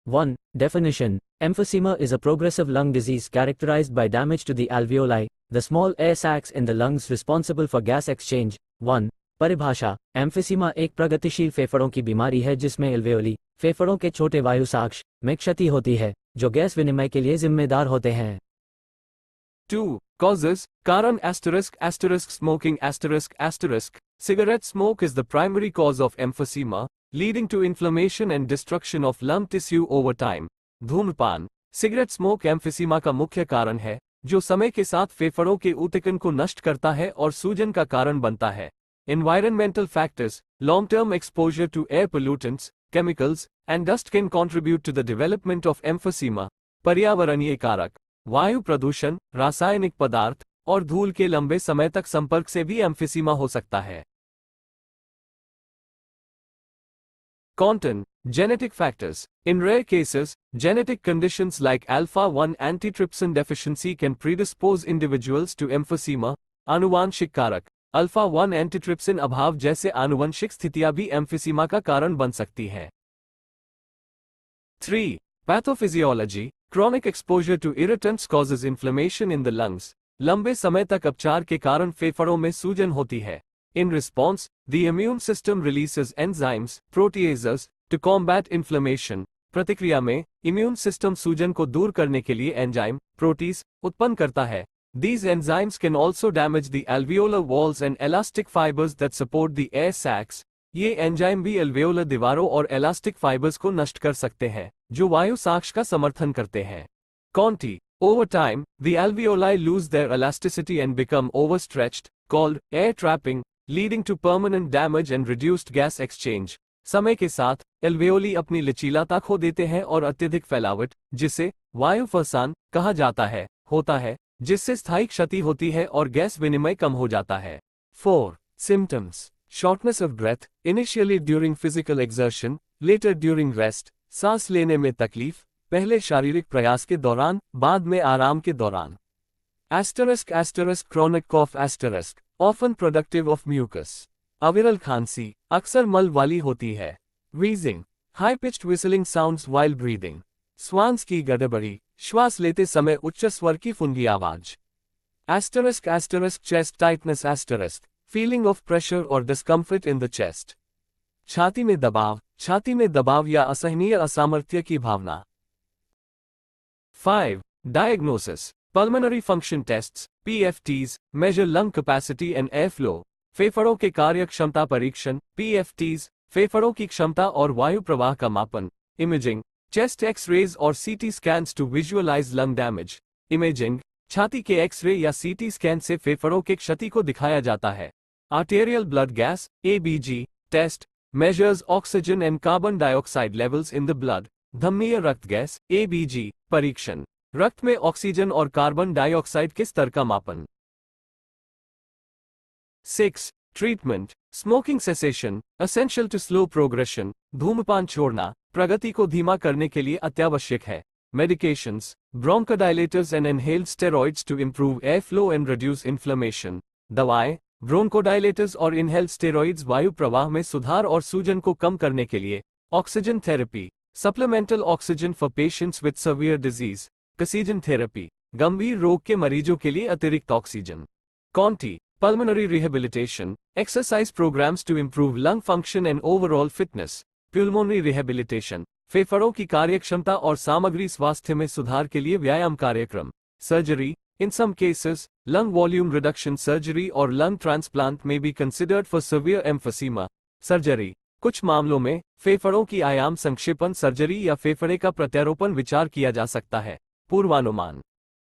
1. Definition. Emphysema is a progressive lung disease characterized by damage to the alveoli, the small air sacs in the lungs responsible for gas exchange. 1. परिभाषा. Emphysema एक प्रगतिशील फेफड़ों की बीमारी है जिसमें alveoli, फेफड़ों के छोटे वायु साक्ष में क्षति होती है, जो गैस विनिमय के लिए जिम्मेदार होते हैं. 2. Causes. कारण smoking cigarette smoke is the primary cause of emphysema, leading to inflammation and destruction of lung tissue over time. धूम्रपान. सिगरेट स्मोक एम्फिसीमा का मुख्य कारण है, जो समय के साथ फेफड़ों के ऊतकन को नष्ट करता है और सूजन का कारण बनता है. Environmental factors. Long-term exposure to air pollutants, chemicals, and dust can contribute to the development of emphysema. पर्यावरणीय कारक. वायु प्रदूषण, रासायनिक पदार्थ और धूल के लंबे समय तक संपर्क से भी एम्फिसीमा हो सकता है. Content. Genetic factors. In rare cases, genetic conditions like alpha-1 antitrypsin deficiency can predispose individuals to emphysema. आनुवांशिक कारक. अल्फा-1 एंटीट्रिप्सिन अभाव जैसे आनुवंशिक स्थितियां भी एम्फिसीमा का कारण बन सकती हैं. 3. Pathophysiology. Chronic exposure to irritants causes inflammation in the lungs. लंबे समय तक अपचार के कारण फेफड़ों में सूजन होती है. In response, the immune system releases enzymes, proteases, to combat inflammation. प्रतिक्रिया में, इम्यून सिस्टम सूजन को दूर करने के लिए एंजाइम, प्रोटीज, उत्पन्न करता है. These enzymes can also damage the alveolar walls and elastic fibers that support the air sacs. ये एंजाइम भी एल्वेओलर दीवारों और elastic fibers को नष्ट कर सकते हैं, जो वायु साक्ष का समर्थन करते हैं. Conti. Over time, the alveoli lose their elasticity and become overstretched, called air trapping, leading to permanent damage and reduced gas exchange. समय के साथ, एल्वेओली अपनी लचीलाता खो देते हैं और अत्यधिक फैलावट, जिसे वायु फसान कहा जाता है, होता है, जिससे स्थायी क्षति होती है और गैस विनिमय कम हो जाता है. 4. Symptoms. Shortness of breath, initially during physical exertion, later during rest. सांस लेने में तकलीफ, पहले शारीरिक प्रयास के दौरान, बाद में आराम के दौरान. Chronic cough often productive of mucus. अविरल खांसी, अक्सर मल वाली होती है. Wheezing. High-pitched whistling sounds while breathing. श्वास की गड़बड़ी, श्वास लेते समय उच्च स्वर की फुंगी आवाज. Chest tightness feeling of pressure or discomfort in the chest. छाती में दबाव या असहनीय असामर्थ्य की भावना. 5. Diagnosis. Pulmonary function tests, PFTs, measure lung capacity and airflow. फेफड़ों के कार्य क्षमता परीक्षण, PFTs, फेफड़ों की क्षमता और वायु प्रवाह का मापन. Imaging. Chest X-rays और CT scans to visualize lung damage. Imaging. छाती के एक्स-रे या CT स्कैन से फेफड़ों के क्षति को दिखाया जाता है. Arterial blood gas, ABG, test, measures oxygen and carbon dioxide levels in the blood. धमनीय रक्त गैस, ABG, परीक्षण. रक्त में ऑक्सीजन और कार्बन डाइऑक्साइड के स्तर का मापन. 6. Treatment. Smoking cessation, essential to slow progression. धूम्रपान छोड़ना, प्रगति को धीमा करने के लिए अत्यावश्यक है. Medications. Bronchodilators and inhaled steroids to improve airflow and reduce inflammation. दवाएं, ब्रोंकोडाइलेटर्स और इनहेल्ड स्टेरॉइड्स वायु प्रवाह में सुधार और सूजन को कम करने के लिए. Oxygen therapy. Supplemental oxygen for patients with severe disease. Oxygen therapy. गंभीर रोग के मरीजों के लिए अतिरिक्त oxygen. Conti. Pulmonary rehabilitation, exercise programs to improve lung function and overall fitness. Pulmonary rehabilitation, फेफड़ों की कार्यक्षमता और सामग्री स्वास्थ्य में सुधार के लिए व्यायाम कार्यक्रम. Surgery, in some cases, lung volume reduction surgery or lung transplant may be considered for severe emphysema. Surgery, कुछ मामलों में, फेफड़ों की आयाम संक्षेपण सर्जरी या फेफड़े का प्रत्यारोपण विचार किया जा सकता है. पूर्वानुमान.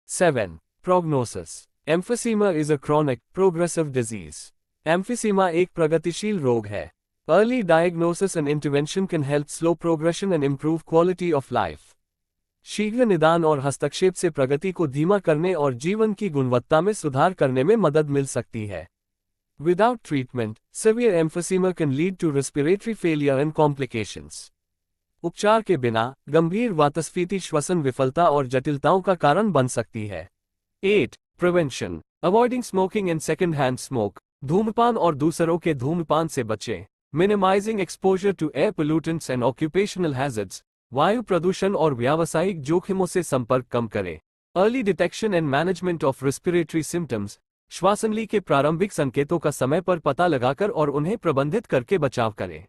7. Prognosis. Emphysema is a chronic, progressive disease. Emphysema एक प्रगतिशील रोग है. Early diagnosis and intervention can help slow progression and improve quality of life. शीघ्र निदान और हस्तक्षेप से प्रगति को धीमा करने और जीवन की गुणवत्ता में सुधार करने में मदद मिल सकती है. Without treatment, severe emphysema can lead to respiratory failure and complications. उपचार के बिना, गंभीर वातस्फीति श्वसन विफलता और जटिलताओं का कारण बन सकती है. 8. Prevention. Avoiding smoking and second-hand smoke. धूम्रपान और दूसरों के धूम्रपान से बचें. Minimizing exposure to air pollutants and occupational hazards. वायु प्रदूषण और व्यावसायिक जोखिमों से संपर्क कम करें। Early detection and management of respiratory symptoms, श्वासनली के प्रारंभिक संकेतों का समय पर पता लगाकर और उन्हें प्रबंधित करके बचाव करें।